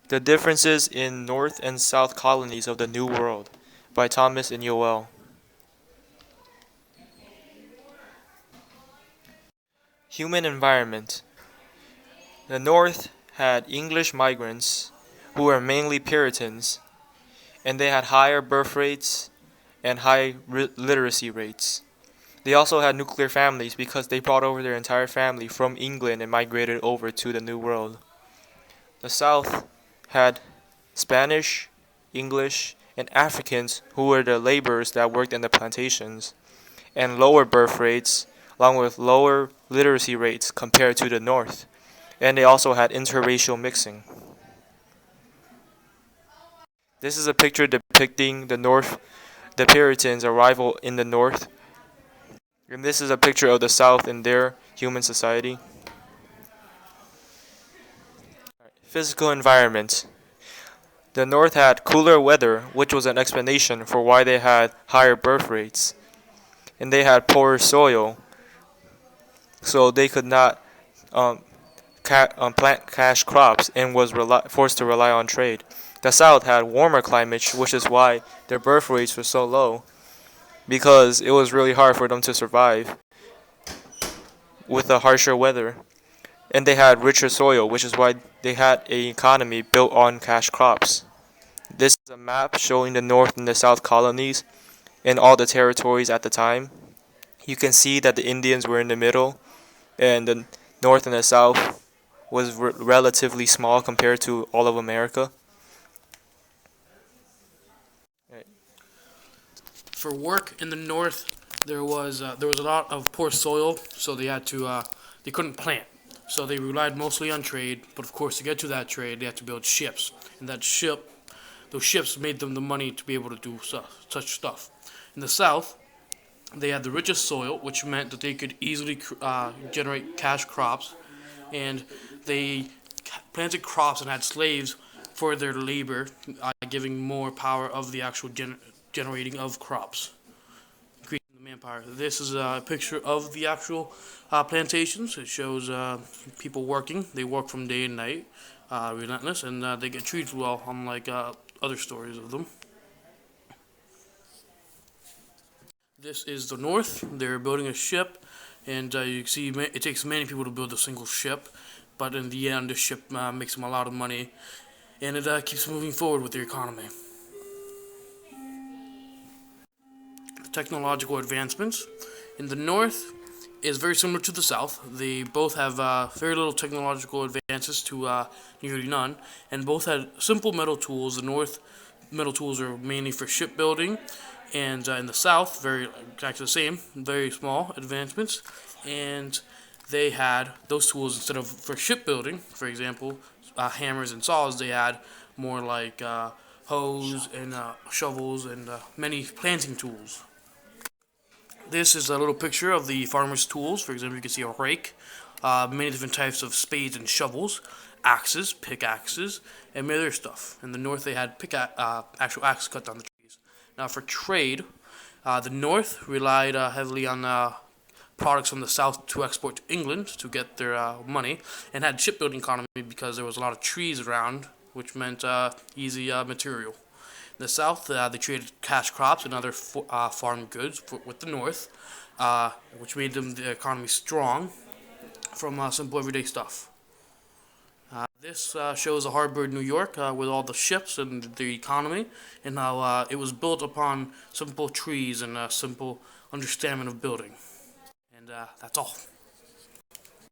The Differences in North and South Colonies of the New World by Thomas and Yoel. Human environment. The North had English migrants who were mainly Puritans, and they had higher birth rates and high literacy rates. They also had nuclear families because they brought over their entire family from England and migrated over to the New World. The South had Spanish, English, and Africans who were the laborers that worked in the plantations, and lower birth rates, along with lower literacy rates compared to the North. And they also had interracial mixing. This is a picture depicting the Puritans' arrival in the North, and this is a picture of the South in their human society. Physical environment. The North had cooler weather, which was an explanation for why they had higher birth rates. And they had poorer soil, so they could not um, plant cash crops and was forced to rely on trade. The South had warmer climate, which is why their birth rates were so low, because it was really hard for them to survive with the harsher weather. And they had richer soil, which is why they had an economy built on cash crops. This is a map showing the North and the South colonies and all the territories at the time. You can see that the Indians were in the middle, and the North and the South was relatively small compared to all of America. For work in the north, there was a lot of poor soil, so they couldn't plant. So they relied mostly on trade, but of course to get to that trade, they had to build ships, and those ships made them the money to be able to do such stuff. In the south, they had the richest soil, which meant that they could easily generate cash crops, and they planted crops and had slaves for their labor, giving more power of the actual generating of crops, increasing the manpower. This is a picture of the actual plantations. It shows people working. They work from day and night, relentless, and they get treated well, unlike other stories of them. This is the North. They're building a ship, and you can see it takes many people to build a single ship, but in the end, the ship makes them a lot of money, and it keeps moving forward with their economy. Technological advancements. In the North is very similar to the South. They both have very little technological advances to nearly none, and both had simple metal tools. The North metal tools are mainly for shipbuilding, and in the South, very exactly the same, very small advancements, and they had those tools instead of for shipbuilding, for example, hammers and saws. They had more like hoes and shovels and many planting tools. This is a little picture of the farmer's tools. For example, you can see a rake, many different types of spades and shovels, axes, pickaxes, and many other stuff. In the North, they had actual axe cut down the trees. Now, for trade, the North relied heavily on products from the South to export to England to get their money, and had shipbuilding economy because there was a lot of trees around, which meant easy material. In the South, they traded cash crops and other farm goods with the North, which made the economy strong from simple everyday stuff. This shows a harbor in New York with all the ships and the economy, and how it was built upon simple trees and a simple understanding of building. And that's all.